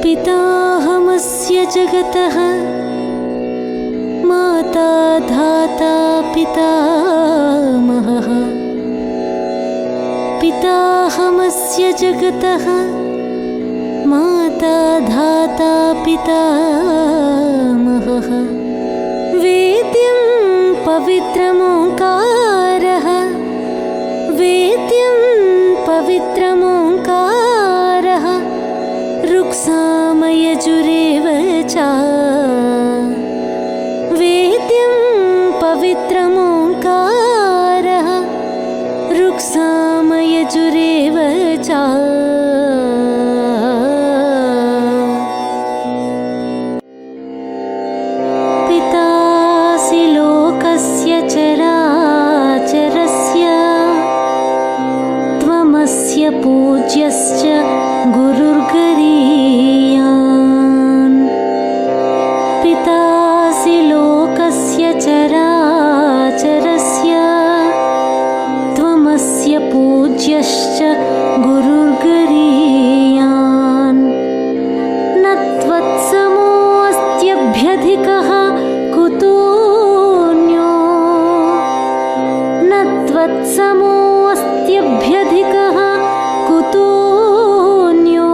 पिताहमस्य जगतः माता धाता पितामहः। पिताहमस्य जगतः माता धाता पितामहः। वेद्यं पवित्रमोङ्कारः वेद्यं पवित्रमोङ्कारः ऋक्सामयजुरेव च। वेद्यं पवित्रमोङ्कारः ऋक्सामयजुरेव च। पितासि लोकस्य चराचरस्य त्वमस्य पूज्यश्च गुरुर्गरीयान्। पितासि लोकस्य चराचरस्य त्वमस्य पूज्यश्च गुरुर्गरीयान्। न त्वत्समोऽस्त्यभ्यधिकः कुतोऽन्यो न त्वत्समोऽस्त्यभ्यधिकः कुतोऽन्यो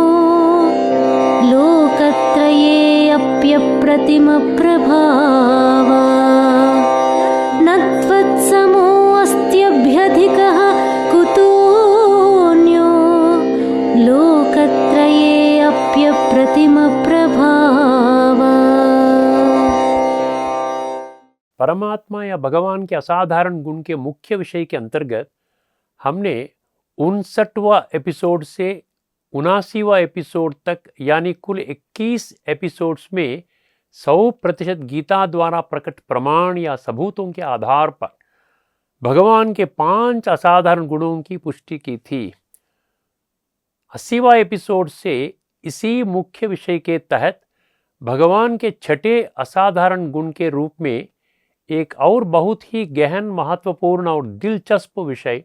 लोकत्रयेऽप्यप्रतिमप्रभाव। न त्वत्समोऽस्त्यभ्यधिकः कुतोऽन्यो लोकत्रयेऽप्यप्रतिमप्रभाव। परमात्मा या भगवान के असाधारण गुण के मुख्य विषय के अंतर्गत हमने 59वां एपिसोड से 79वां एपिसोड तक यानी कुल 21 एपिसोड्स में 100% गीता द्वारा प्रकट प्रमाण या सबूतों के आधार पर भगवान के 5 असाधारण गुणों की पुष्टि की थी। 80वां एपिसोड से इसी मुख्य विषय के तहत भगवान के छठे असाधारण गुण के रूप में एक और बहुत ही गहन, महत्वपूर्ण और दिलचस्प विषय,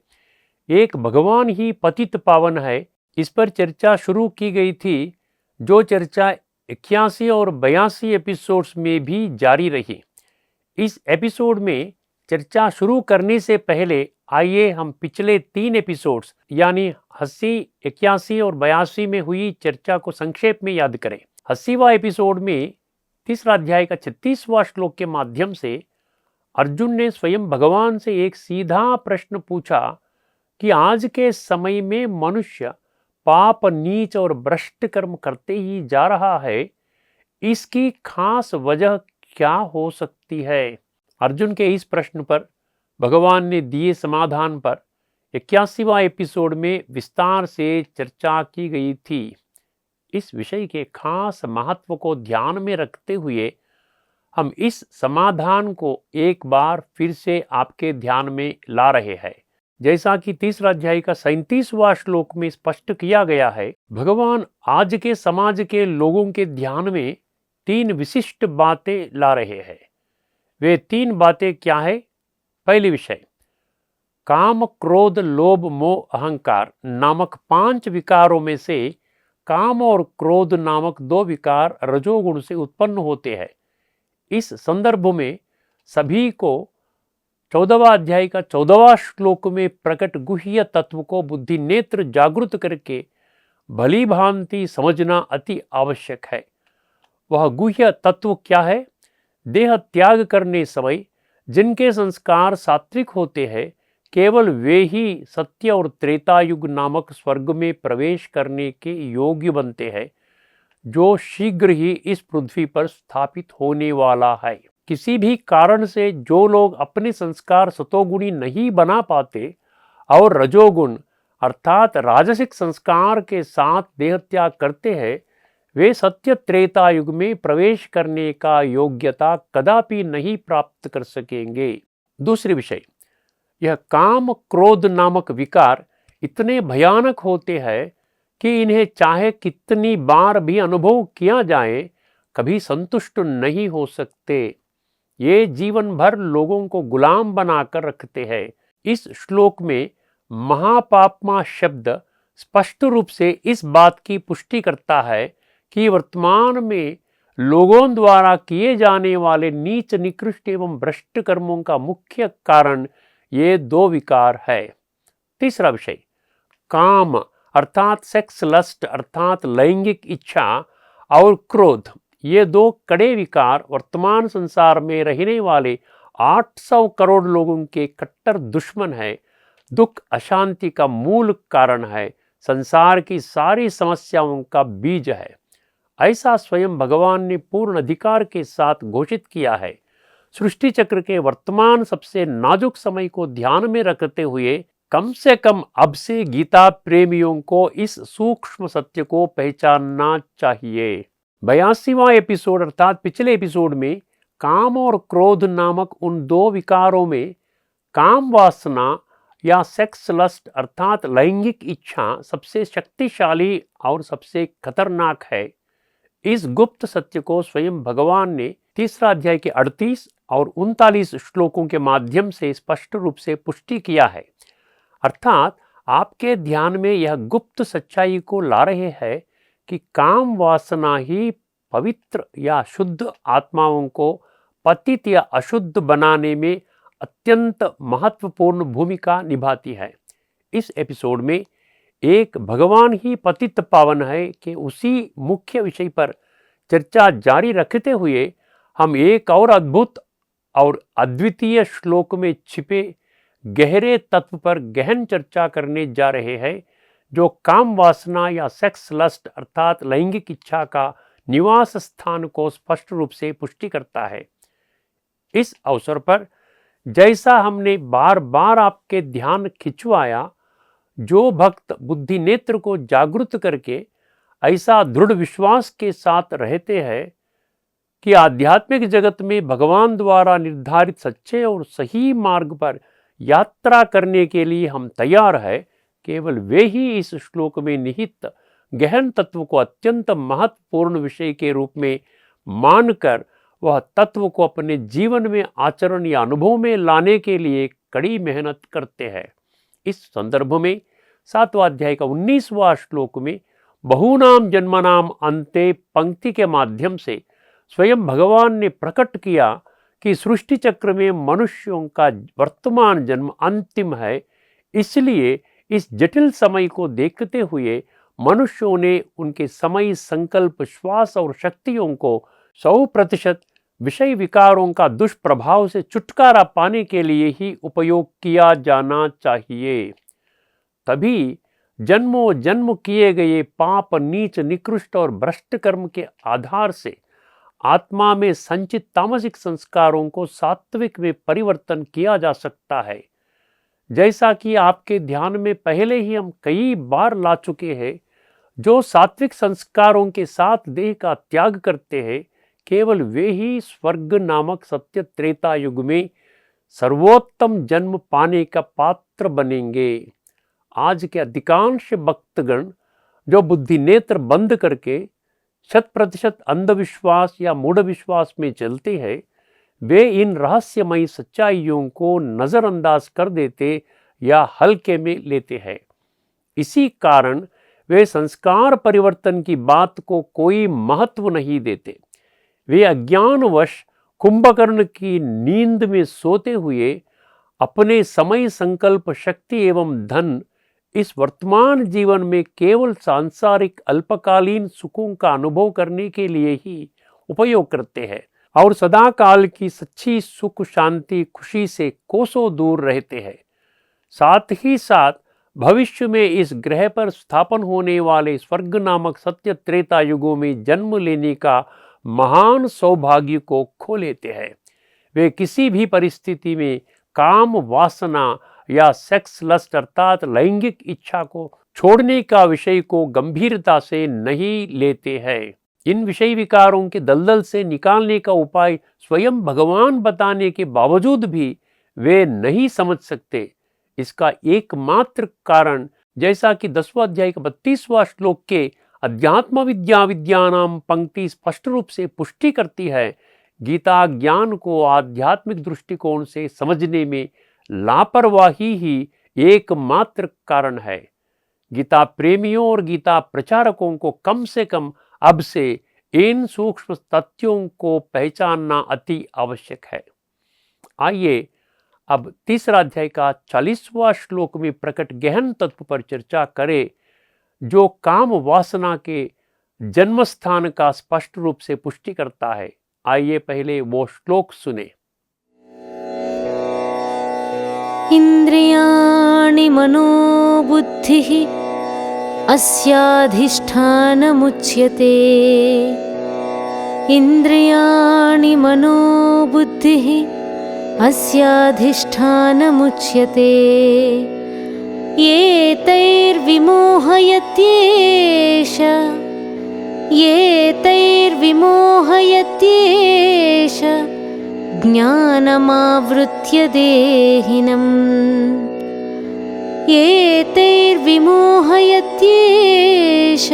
एक भगवान ही पतित पावन है, इस पर चर्चा शुरू की गई थी, जो चर्चा 81 और 82 एपिसोड्स में भी जारी रही। इस एपिसोड में चर्चा शुरू करने से पहले आइए हम पिछले 3 एपिसोड्स यानी 80, 81 और 82 में हुई चर्चा को संक्षेप में याद करें। 80वां एपिसोड में 3 अध्याय का 36वां श्लोक के माध्यम से अर्जुन ने स्वयं भगवान से एक सीधा प्रश्न पूछा कि आज के समय में मनुष्य पाप, नीच और भ्रष्ट कर्म करते ही जा रहा है, इसकी खास वजह क्या हो सकती है। अर्जुन के इस प्रश्न पर भगवान ने दिए समाधान पर 81वां एपिसोड में विस्तार से चर्चा की गई थी। इस विषय के खास महत्व को ध्यान में रखते हुए हम इस समाधान को एक बार फिर से आपके ध्यान में ला रहे हैं। जैसा कि 3 अध्याय का 37वां श्लोक में स्पष्ट किया गया है, भगवान आज के समाज के लोगों के ध्यान में 3 विशिष्ट बातें ला रहे हैं। वे 3 बातें क्या है? पहली विषय, काम, क्रोध, लोभ, मोह, अहंकार नामक 5 विकारों में से काम और क्रोध नामक 2 विकार रजोगुण से उत्पन्न होते हैं। इस संदर्भ में सभी को 14वां अध्याय का 14वां श्लोक में प्रकट गुह्य तत्व को बुद्धि नेत्र जागृत करके भली भांति समझना अति आवश्यक है। वह गुह्य तत्व क्या है? देह त्याग करने समय जिनके संस्कार सात्विक होते हैं, केवल वे ही सत्य और त्रेता युग नामक स्वर्ग में प्रवेश करने के योग्य बनते हैं, जो शीघ्र ही इस पृथ्वी पर स्थापित होने वाला है। किसी भी कारण से जो लोग अपने संस्कार सतोगुणी नहीं बना पाते और रजोगुण अर्थात राजसिक संस्कार के साथ देह त्याग करते हैं, वे सत्य त्रेता युग में प्रवेश करने का योग्यता कदापि नहीं प्राप्त कर सकेंगे। दूसरी विषय, यह काम, क्रोध नामक विकार इतने भयानक होते हैं कि इन्हें चाहे कितनी बार भी अनुभव किया जाए, कभी संतुष्ट नहीं हो सकते। ये जीवन भर लोगों को गुलाम बनाकर रखते हैं। इस श्लोक में महापापमा शब्द स्पष्ट रूप से इस बात की पुष्टि करता है कि वर्तमान में लोगों द्वारा किए जाने वाले नीच निकृष्ट एवं भ्रष्ट कर्मों का मुख्य कारण ये दो विकार है। तीसरा विषय, काम अर्थात सेक्स लस्ट अर्थात लैंगिक इच्छा और क्रोध, ये दो कड़े विकार वर्तमान संसार में रहने वाले 800 करोड़ लोगों के कट्टर दुश्मन है, दुख अशांति का मूल कारण है, संसार की सारी समस्याओं का बीज है। ऐसा स्वयं भगवान ने पूर्ण अधिकार के साथ घोषित किया है। सृष्टि चक्र के वर्तमान सबसे नाजुक समय को ध्यान में रखते हुए कम से कम अब से गीता प्रेमियों को इस सूक्ष्म सत्य को पहचानना चाहिए। 82वां एपिसोड अर्थात पिछले एपिसोड में काम और क्रोध नामक उन दो विकारों में काम वासना या सेक्स लस्ट अर्थात लैंगिक इच्छा सबसे शक्तिशाली और सबसे खतरनाक है। इस गुप्त सत्य को स्वयं भगवान ने तीसरा अध्याय के 38 और 39 श्लोकों के माध्यम से स्पष्ट रूप से पुष्टि किया है। अर्थात आपके ध्यान में यह गुप्त सच्चाई को ला रहे हैं कि काम वासना ही पवित्र या शुद्ध आत्माओं को पतित या अशुद्ध बनाने में अत्यंत महत्वपूर्ण भूमिका निभाती है। इस एपिसोड में एक भगवान ही पतित पावन है कि उसी मुख्य विषय पर चर्चा जारी रखते हुए हम एक और अद्भुत और अद्वितीय श्लोक में छिपे गहरे तत्व पर गहन चर्चा करने जा रहे हैं, जो काम वासना या सेक्स लस्ट अर्थात लैंगिक इच्छा का निवास स्थान को स्पष्ट रूप से पुष्टि करता है। इस अवसर पर जैसा हमने बार बार आपके ध्यान खिंचवाया, जो भक्त बुद्धि नेत्र को जागृत करके ऐसा दृढ़ विश्वास के साथ रहते हैं कि आध्यात्मिक जगत में भगवान द्वारा निर्धारित सच्चे और सही मार्ग पर यात्रा करने के लिए हम तैयार है, केवल वे ही इस श्लोक में निहित गहन तत्व को अत्यंत महत्वपूर्ण विषय के रूप में मानकर वह तत्व को अपने जीवन में आचरण या अनुभव में लाने के लिए कड़ी मेहनत करते हैं। इस संदर्भ में 7वां अध्याय का 19वां श्लोक में बहुनाम जन्मनाम अंते पंक्ति के माध्यम से स्वयं भगवान ने प्रकट किया कि सृष्टि चक्र में मनुष्यों का वर्तमान जन्म अंतिम है। इसलिए इस जटिल समय को देखते हुए मनुष्यों ने उनके समय, संकल्प, श्वास और शक्तियों को 100% विषय विकारों का दुष्प्रभाव से छुटकारा पाने के लिए ही उपयोग किया जाना चाहिए। तभी जन्मों जन्म किए गए पाप, नीच, निकृष्ट और भ्रष्ट कर्म के आधार से आत्मा में संचित तामसिक संस्कारों को सात्विक में परिवर्तन किया जा सकता है। जैसा कि आपके ध्यान में पहले ही हम कई बार ला चुके हैं, जो सात्विक संस्कारों के साथ देह का त्याग करते हैं, केवल वे ही स्वर्ग नामक सत्य त्रेता युग में सर्वोत्तम जन्म पाने का पात्र बनेंगे। आज के अधिकांश भक्तगण जो बुद्धि नेत्र बंद करके 100% अंधविश्वास या मूढ़ विश्वास में चलते हैं, वे इन रहस्यमयी सच्चाइयों को नजरअंदाज कर देते या हल्के में लेते हैं। इसी कारण वे संस्कार परिवर्तन की बात को कोई महत्व नहीं देते। वे अज्ञानवश कुंभकर्ण की नींद में सोते हुए अपने समय, संकल्प, शक्ति एवं धन इस वर्तमान जीवन में केवल सांसारिक अल्पकालीन सुखों का अनुभव करने के लिए ही उपयोग करते हैं और सदा काल की सच्ची सुख, शांति, खुशी से कोसों दूर रहते हैं। साथ ही साथ भविष्य में इस ग्रह पर स्थापन होने वाले स्वर्ग नामक सत्य त्रेता युगों में जन्म लेने का महान सौभाग्य को खो लेते हैं। वे किसी भी परिस्थिति में काम वासना या सेक्स लस्ट अर्थात लैंगिक इच्छा को छोड़ने का विषय को गंभीरता से नहीं लेते हैं। इन विषय विकारों के दलदल से निकालने का उपाय स्वयं भगवान बताने के बावजूद भी वे नहीं समझ सकते। इसका एकमात्र कारण, जैसा कि 10वां अध्याय का 32वां श्लोक के अध्यात्म विद्या विद्यानाम पंक्ति स्पष्ट रूप से पुष्टि करती है, गीता ज्ञान को आध्यात्मिक दृष्टिकोण से समझने में लापरवाही ही एकमात्र कारण है। गीता प्रेमियों और गीता प्रचारकों को कम से कम अब से इन सूक्ष्म तथ्यों को पहचानना अति आवश्यक है। आइए अब तीसरा अध्याय का 40वां श्लोक में प्रकट गहन तत्व पर चर्चा करें, जो काम वासना के जन्म स्थान का स्पष्ट रूप से पुष्टि करता है। आइए पहले वो श्लोक सुने। इंद्रियाणि मनोबुद्धिः अस्याधिष्ठानमुच्यते। इंद्रियाणि मनोबुद्धिः अस्याधिष्ठानमुच्यते। एतैर्विमोहयत्येष ज्ञानमावृत्य देहिनम्। एतैर्विमोहयत्येष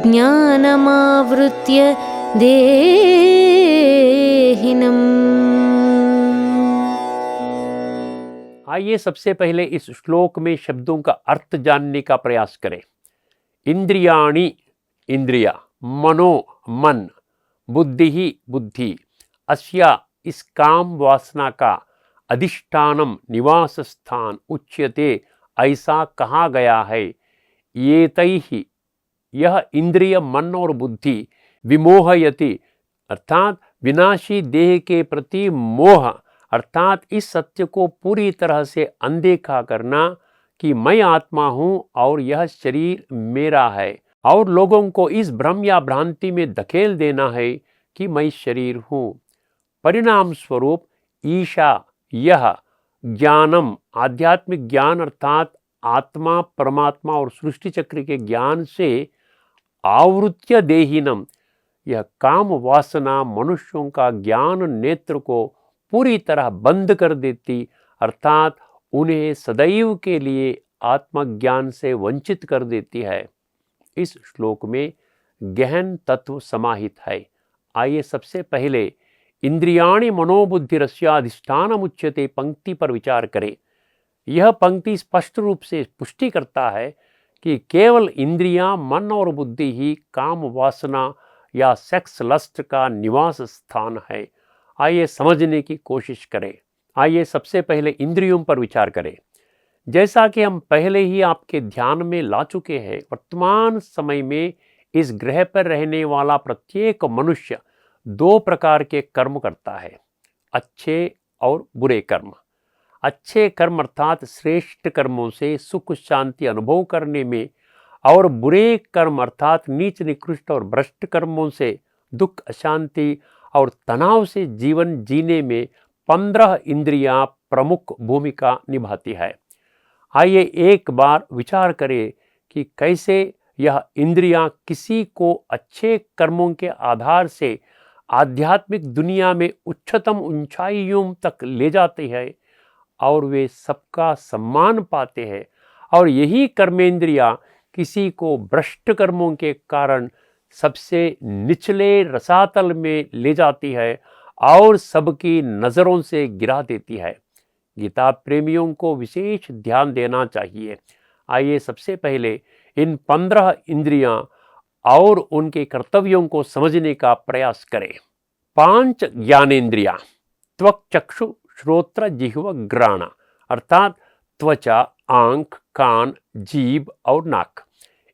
ज्ञानमावृत्य देहिनम्। आइए सबसे पहले इस श्लोक में शब्दों का अर्थ जानने का प्रयास करें। इंद्रियाणि इंद्रिया, मनो मन, बुद्धि ही बुद्धि, अस्या इस काम वासना का, अधिष्ठानम निवास स्थान, उच्यते ऐसा कहा गया है। ये तैहि यह इंद्रिय मन और बुद्धि, विमोहयति अर्थात विनाशी देह के प्रति मोह अर्थात इस सत्य को पूरी तरह से अनदेखा करना कि मैं आत्मा हूं और यह शरीर मेरा है, और लोगों को इस भ्रम या भ्रांति में धकेल देना है कि मैं शरीर हूं। परिणाम स्वरूप ईशा यह ज्ञानम आध्यात्मिक ज्ञान अर्थात आत्मा परमात्मा और सृष्टि चक्र के ज्ञान से आवृत्य देहिनम, यह काम वासना मनुष्यों का ज्ञान नेत्र को पूरी तरह बंद कर देती अर्थात उन्हें सदैव के लिए आत्मज्ञान से वंचित कर देती है। इस श्लोक में गहन तत्व समाहित है। आइए सबसे पहले इंद्रियाणि मनोबुद्धिरस्याधिष्ठानमुच्यते पंक्ति पर विचार करें। यह पंक्ति स्पष्ट रूप से पुष्टि करता है कि केवल इंद्रियां, मन और बुद्धि ही काम वासना या सेक्स लस्ट का निवास स्थान है। आइए समझने की कोशिश करें। आइए सबसे पहले इंद्रियों पर विचार करें। जैसा कि हम पहले ही आपके ध्यान में ला चुके हैं, वर्तमान समय में इस ग्रह पर रहने वाला प्रत्येक मनुष्य दो प्रकार के कर्म करता है, अच्छे और बुरे कर्म। अच्छे कर्म अर्थात श्रेष्ठ कर्मों से सुख शांति अनुभव करने में, और बुरे कर्म अर्थात नीच निकृष्ट और भ्रष्ट कर्मों से दुख अशांति और तनाव से जीवन जीने में 15 इंद्रियां प्रमुख भूमिका निभाती है। आइए एक बार विचार करें कि कैसे यह इंद्रियां किसी को अच्छे कर्मों के आधार से आध्यात्मिक दुनिया में उच्चतम ऊंचाइयों तक ले जाती है और वे सबका सम्मान पाते हैं, और यही कर्मेंद्रियां किसी को भ्रष्ट कर्मों के कारण सबसे निचले रसातल में ले जाती है और सबकी नज़रों से गिरा देती है। गीता प्रेमियों को विशेष ध्यान देना चाहिए। आइए सबसे पहले इन 15 इंद्रियां और उनके कर्तव्यों को समझने का प्रयास करें। 5 ज्ञानेंद्रियां त्वक चक्षु श्रोत्र जिह्वा घ्राण अर्थात त्वचा, आंख, कान, जीभ और नाक,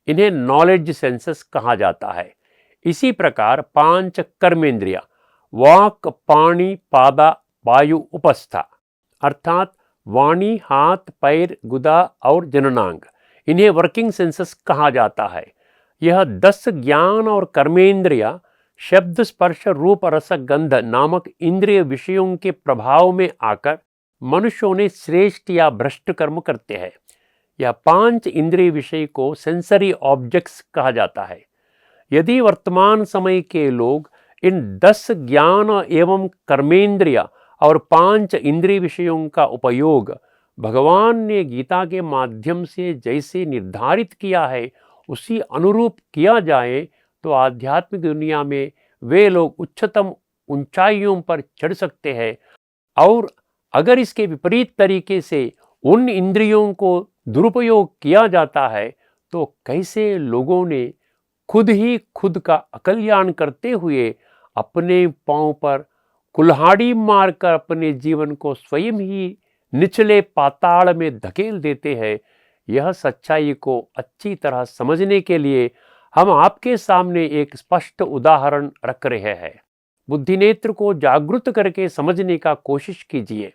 इन्हें नॉलेज सेंसेस कहा जाता है। इसी प्रकार 5 कर्मेंद्रियां वाक, पाणी, पादा, वायु, उपस्था अर्थात वाणी, हाथ, पैर, गुदा और जननांग, इन्हें वर्किंग सेंसेस कहा जाता है। यह 10 ज्ञान और कर्मेंद्रियां शब्द, स्पर्श, रूप, रस, गंध नामक इंद्रिय विषयों के प्रभाव में आकर मनुष्यों ने श्रेष्ठ या भ्रष्ट कर्म करते हैं। यह 5 इंद्रिय विषय को सेंसरी ऑब्जेक्ट्स कहा जाता है। यदि वर्तमान समय के लोग इन 10 ज्ञान एवं कर्मेंद्रिय और 5 इंद्रिय विषयों का उपयोग भगवान ने गीता के माध्यम से जैसे निर्धारित किया है उसी अनुरूप किया जाए तो आध्यात्मिक दुनिया में वे लोग उच्चतम ऊंचाइयों पर चढ़ सकते हैं। और अगर इसके विपरीत तरीके से उन इंद्रियों को दुरुपयोग किया जाता है तो कैसे लोगों ने खुद ही खुद का अकल्याण करते हुए अपने पांव पर कुल्हाड़ी मारकर अपने जीवन को स्वयं ही निचले पाताल में धकेल देते हैं। यह सच्चाई को अच्छी तरह समझने के लिए हम आपके सामने एक स्पष्ट उदाहरण रख रहे हैं। बुद्धि नेत्र को जागृत करके समझने का कोशिश कीजिए।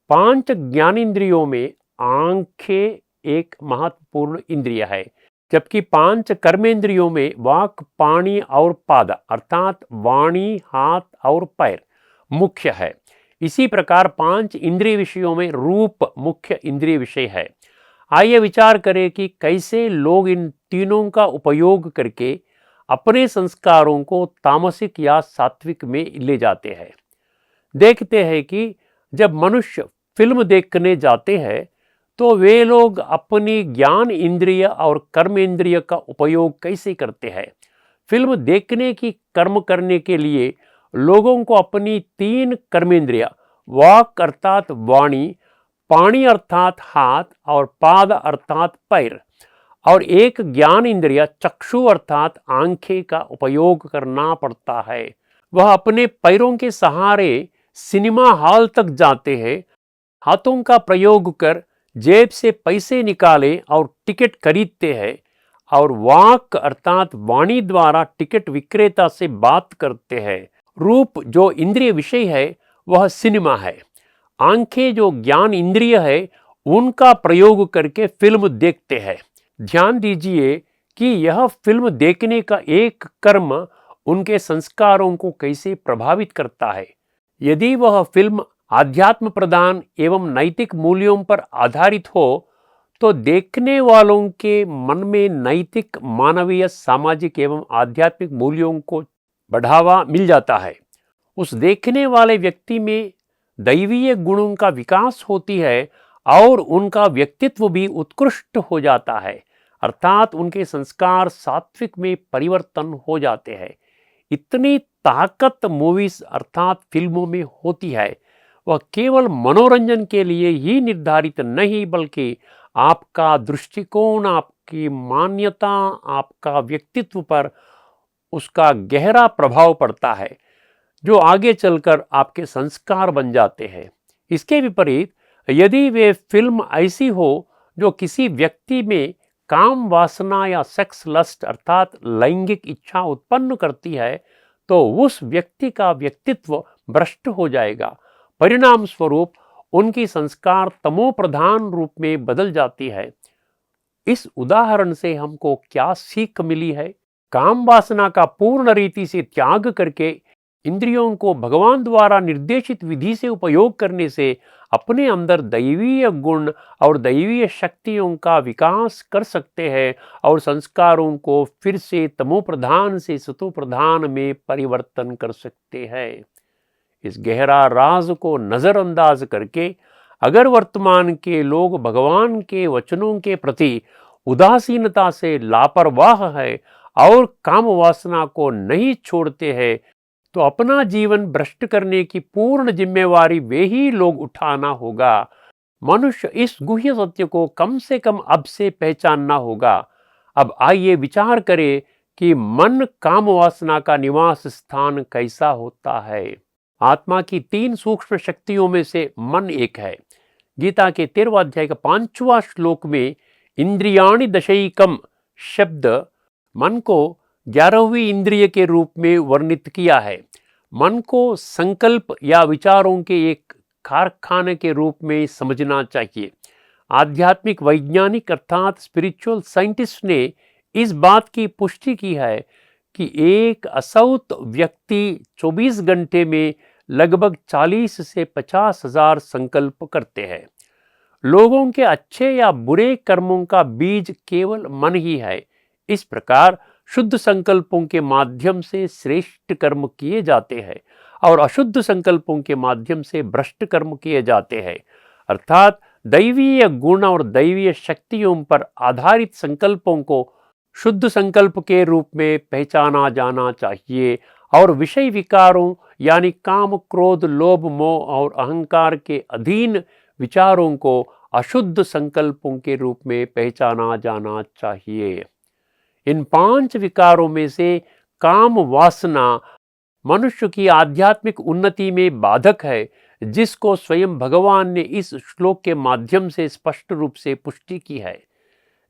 5 ज्ञानेंद्रियों में आंखें एक महत्वपूर्ण इंद्रिय है, जबकि 5 कर्मेंद्रियों में वाक, पाणी और पाद अर्थात वाणी, हाथ और पैर मुख्य है। इसी प्रकार 5 इंद्रिय विषयों में रूप मुख्य इंद्रिय विषय है। आइए विचार करें कि कैसे लोग इन तीनों का उपयोग करके अपने संस्कारों को तामसिक या सात्विक में ले जाते हैं। देखते हैं कि जब मनुष्य फिल्म देखने जाते हैं तो वे लोग अपनी ज्ञान इंद्रिय और कर्म इंद्रिय का उपयोग कैसे करते हैं। फिल्म देखने की कर्म करने के लिए लोगों को अपनी 3 कर्मेंद्रिय वाक अर्थात वाणी, पाणी अर्थात हाथ और पाद अर्थात पैर और एक ज्ञान इंद्रिय चक्षु अर्थात आंखें का उपयोग करना पड़ता है। वह अपने पैरों के सहारे सिनेमा हॉल तक जाते हैं, हाथों का प्रयोग कर जेब से पैसे निकाले और टिकट खरीदते हैं और वाक अर्थात वाणी द्वारा टिकट विक्रेता से बात करते हैं। रूप जो इंद्रिय विषय है वह सिनेमा है। आंखें जो ज्ञान इंद्रिय है उनका प्रयोग करके फिल्म देखते हैं। ध्यान दीजिए कि यह फिल्म देखने का एक कर्म उनके संस्कारों को कैसे प्रभावित करता है। यदि वह फिल्म आध्यात्म प्रदान एवं नैतिक मूल्यों पर आधारित हो तो देखने वालों के मन में नैतिक, मानवीय, सामाजिक एवं आध्यात्मिक मूल्यों को बढ़ावा मिल जाता है। उस देखने वाले व्यक्ति में दैवीय गुणों का विकास होती है और उनका व्यक्तित्व भी उत्कृष्ट हो जाता है, अर्थात उनके संस्कार सात्विक में परिवर्तन हो जाते हैं। इतनी ताकत मूवीज अर्थात फिल्मों में होती है, वह केवल मनोरंजन के लिए ही निर्धारित नहीं बल्कि आपका दृष्टिकोण, आपकी मान्यता, आपका व्यक्तित्व पर उसका गहरा प्रभाव पड़ता है जो आगे चलकर आपके संस्कार बन जाते हैं। इसके विपरीत यदि वे फिल्म ऐसी हो जो किसी व्यक्ति में काम वासना या सेक्स लस्ट अर्थात लैंगिक इच्छा उत्पन्न करती है तो उस व्यक्ति का व्यक्तित्व भ्रष्ट हो जाएगा। परिणाम स्वरूप उनकी संस्कार तमो प्रधान रूप में बदल जाती है। इस उदाहरण से हमको क्या सीख मिली है? काम वासना का पूर्ण रीति से त्याग करके इंद्रियों को भगवान द्वारा निर्देशित विधि से उपयोग करने से अपने अंदर दैवीय गुण और दैवीय शक्तियों का विकास कर सकते हैं और संस्कारों को फिर से तमो प्रधान से सतो प्रधान में परिवर्तन कर सकते हैं। इस गहरा राज को नजरअंदाज करके अगर वर्तमान के लोग भगवान के वचनों के प्रति उदासीनता से लापरवाह है और काम वासना को नहीं छोड़ते हैं तो अपना जीवन भ्रष्ट करने की पूर्ण जिम्मेवारी वे ही लोग उठाना होगा। मनुष्य इस गुह्य सत्य को कम से कम अब से पहचानना होगा। अब आइए विचार करें कि मन काम वासना का निवास स्थान कैसा होता है। आत्मा की 3 सूक्ष्म शक्तियों में से मन एक है। गीता के 13वें अध्याय का 5वां श्लोक में इंद्रियाणि दशैकम शब्द मन को 11वीं इंद्रिय के रूप में वर्णित किया है। मन को संकल्प या विचारों के एक कारखाने के रूप में समझना चाहिए। आध्यात्मिक वैज्ञानिक अर्थात स्पिरिचुअल साइंटिस्ट ने इस बात की पुष्टि की है कि एक असौत व्यक्ति 24 घंटे में लगभग 40 से 50 हजार संकल्प करते हैं। लोगों के अच्छे या बुरे कर्मों का बीज केवल मन ही है। इस प्रकार शुद्ध संकल्पों के माध्यम से श्रेष्ठ कर्म किए जाते हैं और अशुद्ध संकल्पों के माध्यम से भ्रष्ट कर्म किए जाते हैं। अर्थात दैवीय गुण और दैवीय शक्तियों पर आधारित संकल्पों को शुद्ध संकल्प के रूप में पहचाना जाना चाहिए और विषय विकारों यानी काम, क्रोध, लोभ, मोह और अहंकार के अधीन विचारों को अशुद्ध संकल्पों के रूप में पहचाना जाना चाहिए। इन 5 विकारों में से काम वासना मनुष्य की आध्यात्मिक उन्नति में बाधक है, जिसको स्वयं भगवान ने इस श्लोक के माध्यम से स्पष्ट रूप से पुष्टि की है।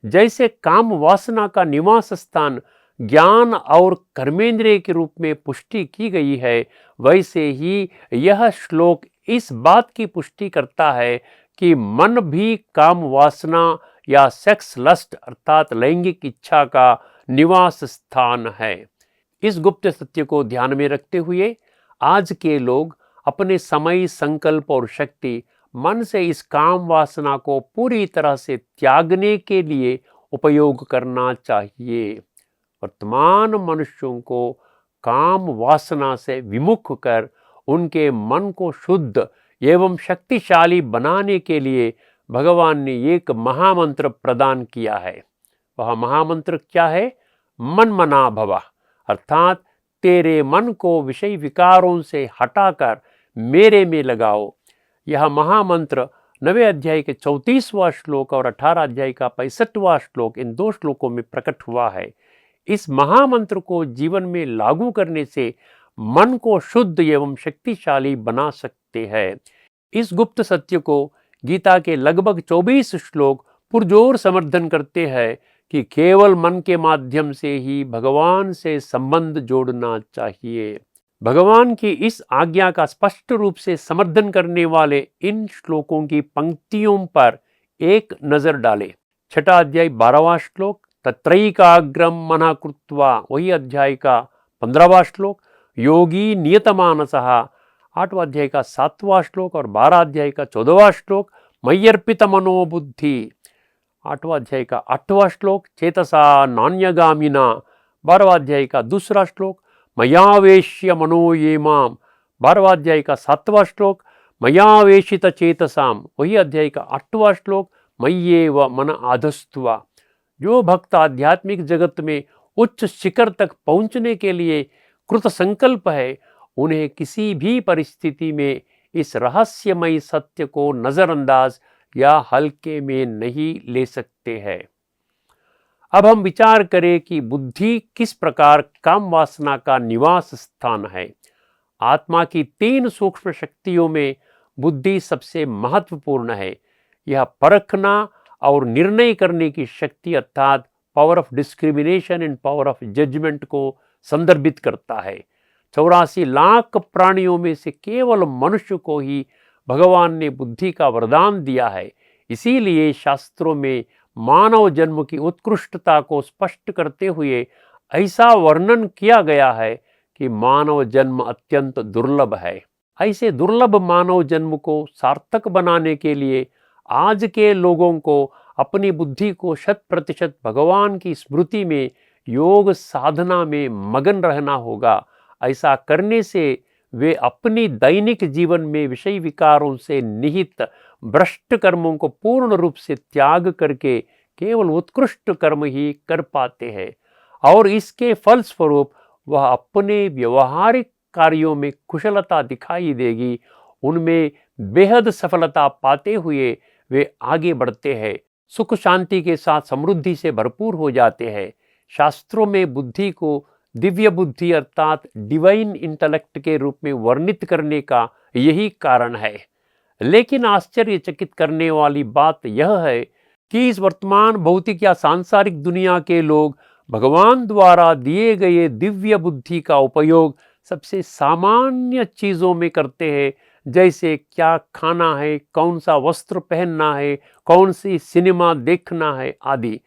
जैसे काम वासना का निवास स्थान ज्ञान और कर्मेंद्रिय के रूप में पुष्टि की गई है, वैसे ही यह श्लोक इस बात की पुष्टि करता है कि मन भी काम वासना या सेक्स लस्ट अर्थात लैंगिक इच्छा का निवास स्थान है। इस गुप्त सत्य को ध्यान में रखते हुए आज के लोग अपने समय, संकल्प और शक्ति मन से इस काम वासना को पूरी तरह से त्यागने के लिए उपयोग करना चाहिए। वर्तमान मनुष्यों को काम वासना से विमुख कर उनके मन को शुद्ध एवं शक्तिशाली बनाने के लिए भगवान ने एक महामंत्र प्रदान किया है। वह महामंत्र क्या है? मन मना भव, अर्थात तेरे मन को विषय विकारों से हटाकर मेरे में लगाओ। यह महामंत्र 9वें अध्याय के 34वां श्लोक और 18 अध्याय का 65वां श्लोक, इन 2 श्लोकों में प्रकट हुआ है। इस महामंत्र को जीवन में लागू करने से मन को शुद्ध एवं शक्तिशाली बना सकते हैं। इस गुप्त सत्य को गीता के लगभग 24 श्लोक पुरजोर समर्थन करते हैं कि केवल मन के माध्यम से ही भगवान से संबंध जोड़ना चाहिए। भगवान की इस आज्ञा का स्पष्ट रूप से समर्थन करने वाले इन श्लोकों की पंक्तियों पर एक नजर डालें। 6वां अध्याय 12वां श्लोक, तत्रैकाग्रम मनः कृत्वा, वही अध्याय का 15वां श्लोक, योगी नियतमानसः, 8वां अध्याय का 7वां श्लोक और 12 अध्याय का 14वां श्लोक, मय्यर्पित मनोबुद्धि, 8वां अध्याय का 8वां श्लोक, चेतसा नान्यगामिना, 12वां अध्याय का 2रा श्लोक, मयावेश्य मनो ये माम, 12वां अध्याय का 7वां श्लोक, मयावेशित चेतसाम, वही अध्याय का 8वां श्लोक, मय्येव मन आधस्तुवा। जो भक्त आध्यात्मिक जगत में उच्च शिखर तक पहुंचने के लिए कृत संकल्प है, उन्हें किसी भी परिस्थिति में इस रहस्यमयी सत्य को नजरअंदाज या हल्के में नहीं ले सकते हैं। अब हम विचार करें कि बुद्धि किस प्रकार काम वासना का निवास स्थान है। आत्मा की 3 सूक्ष्म शक्तियों में बुद्धि सबसे महत्वपूर्ण है। यह परखना और निर्णय करने की शक्ति अर्थात power of discrimination and power of judgement को संदर्भित करता है। 84 लाख प्राणियों में से केवल मनुष्य को ही भगवान ने बुद्धि का वरदान दिया है। इसीलिए शास्त्रों में मानव जन्म की उत्कृष्टता को स्पष्ट करते हुए ऐसा वर्णन किया गया है कि मानव जन्म अत्यंत दुर्लभ है। ऐसे दुर्लभ मानव जन्म को सार्थक बनाने के लिए आज के लोगों को अपनी बुद्धि को 100% भगवान की स्मृति में, योग साधना में मगन रहना होगा। ऐसा करने से वे अपनी दैनिक जीवन में विषय विकारों से निहित भ्रष्ट कर्मों को पूर्ण रूप से त्याग करके केवल उत्कृष्ट कर्म ही कर पाते हैं और इसके फलस्वरूप वह अपने व्यवहारिक कार्यों में कुशलता दिखाई देगी। उनमें बेहद सफलता पाते हुए वे आगे बढ़ते हैं, सुख शांति के साथ समृद्धि से भरपूर हो जाते हैं। शास्त्रों में बुद्धि को दिव्य बुद्धि अर्थात डिवाइन इंटेलेक्ट के रूप में वर्णित करने का यही कारण है। लेकिन आश्चर्यचकित करने वाली बात यह है कि इस वर्तमान भौतिक या सांसारिक दुनिया के लोग भगवान द्वारा दिए गए दिव्य बुद्धि का उपयोग सबसे सामान्य चीज़ों में करते हैं, जैसे क्या खाना है, कौन सा वस्त्र पहनना है, कौन सी सिनेमा देखना है आदि।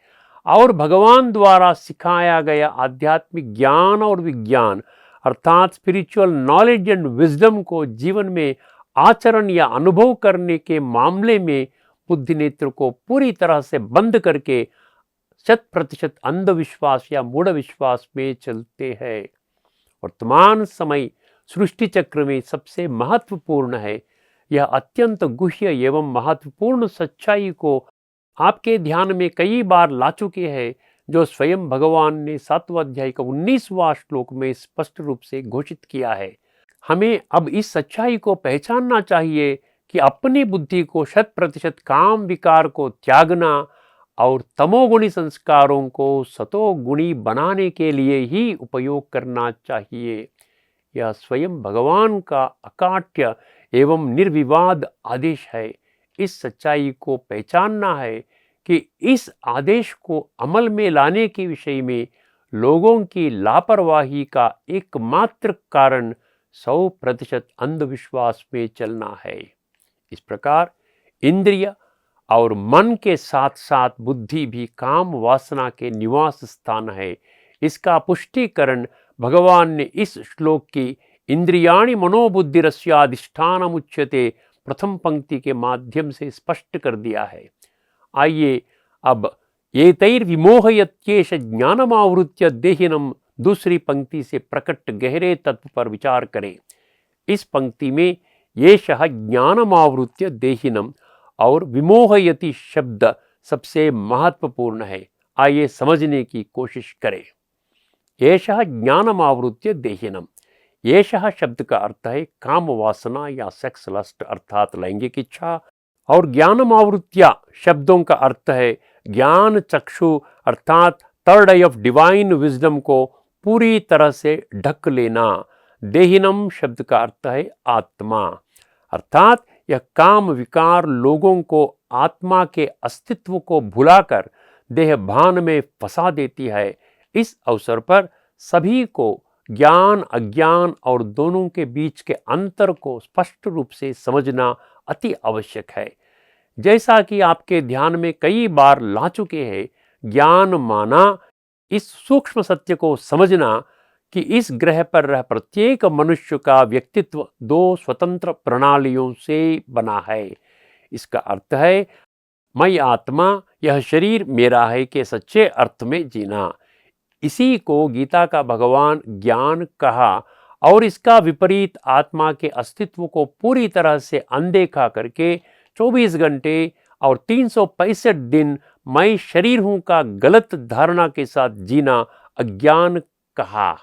और भगवान द्वारा सिखाया गया आध्यात्मिक ज्ञान और विज्ञान अर्थात स्पिरिचुअल नॉलेज एंड विजडम को जीवन में आचरण या अनुभव करने के मामले में बुद्धि नेत्र को पूरी तरह से बंद करके 100% अंधविश्वास या मूढ़ विश्वास में चलते हैं। वर्तमान समय सृष्टि चक्र में सबसे महत्वपूर्ण है। यह अत्यंत गुह्य एवं महत्वपूर्ण सच्चाई को आपके ध्यान में कई बार ला चुके हैं, जो स्वयं भगवान ने 7वें अध्याय का 19वां श्लोक में स्पष्ट रूप से घोषित किया है। हमें अब इस सच्चाई को पहचानना चाहिए कि अपनी बुद्धि को 100% काम विकार को त्यागना और तमोगुणी संस्कारों को सतोगुणी बनाने के लिए ही उपयोग करना चाहिए। यह स्वयं भगवान का अकाट्य एवं निर्विवाद आदेश है। इस सच्चाई को पहचानना है कि इस आदेश को अमल में लाने के विषय में लोगों की लापरवाही का एकमात्र कारण 100% अंधविश्वास में चलना है। इस प्रकार इंद्रिय और मन के साथ साथ बुद्धि भी काम वासना के निवास स्थान है। इसका पुष्टिकरण भगवान ने इस श्लोक की इंद्रियाणि मनोबुद्धिरस्याधिष्ठानमुच्यते प्रथम पंक्ति के माध्यम से स्पष्ट कर दिया है। आइए अब एतैर्विमोहयत्येष ज्ञानमावृत्य देहिनम दूसरी पंक्ति से प्रकट गहरे तत्व पर विचार करें। इस पंक्ति में येषः ज्ञानमावृत्य देहिनम और विमोहयति शब्द सबसे महत्वपूर्ण है। आइए समझने की कोशिश करें। येषः ज्ञानमावृत्य देहिनम, येषः शब्द का अर्थ है काम वासना या सेक्स लस्ट अर्थात लैंगिक इच्छा, और ज्ञानमावृत्या शब्दों का अर्थ है ज्ञान चक्षु अर्थात third I of divine wisdom को पूरी तरह से ढक लेना। देहिनम शब्द का अर्थ है आत्मा, अर्थात यह काम विकार लोगों को आत्मा के अस्तित्व को भुलाकर देह भान में फंसा देती है। इस अवसर पर सभी को ज्ञान अज्ञान और दोनों के बीच के अंतर को स्पष्ट रूप से समझना अति आवश्यक है। जैसा कि आपके ध्यान में कई बार ला चुके हैं, ज्ञान माना इस सूक्ष्म सत्य को समझना कि इस ग्रह पर रह प्रत्येक मनुष्य का व्यक्तित्व दो स्वतंत्र प्रणालियों से बना है। इसका अर्थ है मैं आत्मा, यह शरीर मेरा है के सच्चे अर्थ में जीना। इसी को गीता का भगवान ज्ञान कहा और इसका विपरीत आत्मा के अस्तित्व को पूरी तरह से अनदेखा करके 24 घंटे और 365 दिन मैं शरीर हूं का गलत धारणा के साथ जीना अज्ञान कहा।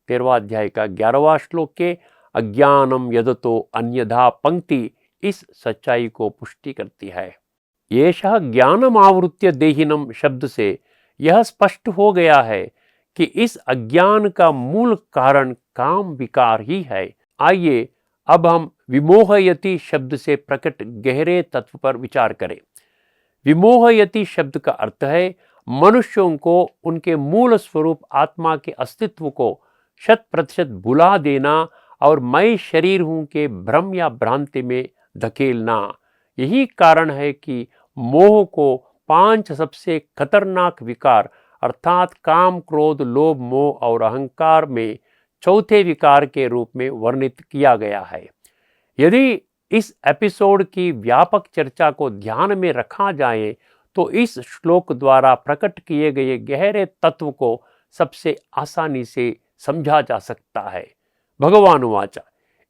13वां अध्याय का 11वां श्लोक के अज्ञानम यदतो अन्यथा पंक्ति इस सच्चाई को पुष्टि करती है। येषः ज्ञानमावृत्य देहिनम शब्द से यह स्पष्ट हो गया है कि इस अज्ञान का मूल कारण काम विकार ही है। आइए अब हम विमोहयति शब्द से प्रकट गहरे तत्व पर विचार करें। विमोहयति शब्द का अर्थ है मनुष्यों को उनके मूल स्वरूप आत्मा के अस्तित्व को 100% भुला देना और मैं शरीर हूं के भ्रम या भ्रांति में धकेलना। यही कारण है कि मोह को 5 सबसे खतरनाक विकार अर्थात काम क्रोध लोभ मोह और अहंकार में चौथे विकार के रूप में वर्णित किया गया है। यदि इस एपिसोड की व्यापक चर्चा को ध्यान में रखा जाए तो इस श्लोक द्वारा प्रकट किए गए गहरे तत्व को सबसे आसानी से समझा जा सकता है। भगवान वाचा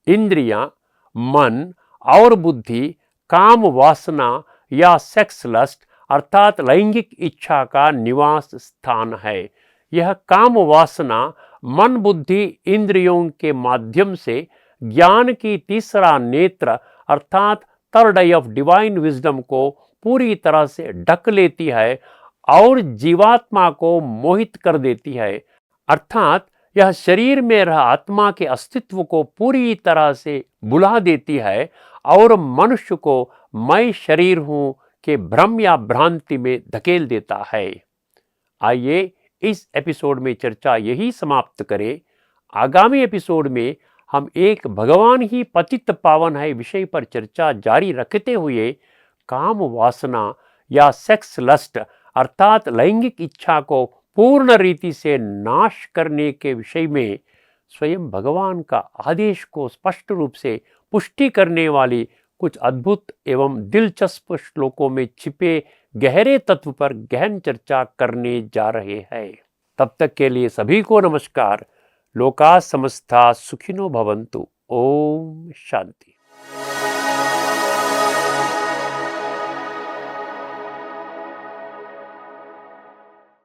इंद्रियां, मन और बुद्धि काम वासना या सेक्स लस्ट अर्थात लैंगिक इच्छा का निवास स्थान है। यह काम वासना मन बुद्धि इंद्रियों के माध्यम से ज्ञान की तीसरा नेत्र अर्थात third I of divine wisdom को पूरी तरह से ढक लेती है और जीवात्मा को मोहित कर देती है। अर्थात यह शरीर में रह आत्मा के अस्तित्व को पूरी तरह से भुला देती है और मनुष्य को मैं शरीर हूं के भ्रम या भ्रांति में धकेल देता है। आइए इस एपिसोड में चर्चा यही समाप्त करें। आगामी एपिसोड में हम एक भगवान ही पतित पावन है विषय पर चर्चा जारी रखते हुए काम वासना या सेक्स लस्ट अर्थात लैंगिक इच्छा को पूर्ण रीति से नाश करने के विषय में स्वयं भगवान का आदेश को स्पष्ट रूप से पुष्टि करने वाली कुछ अद्भुत एवं दिलचस्प श्लोकों में छिपे गहरे तत्व पर गहन चर्चा करने जा रहे हैं। तब तक के लिए सभी को नमस्कार। लोका समस्ता सुखिनो भवन्तु। ओम शांति।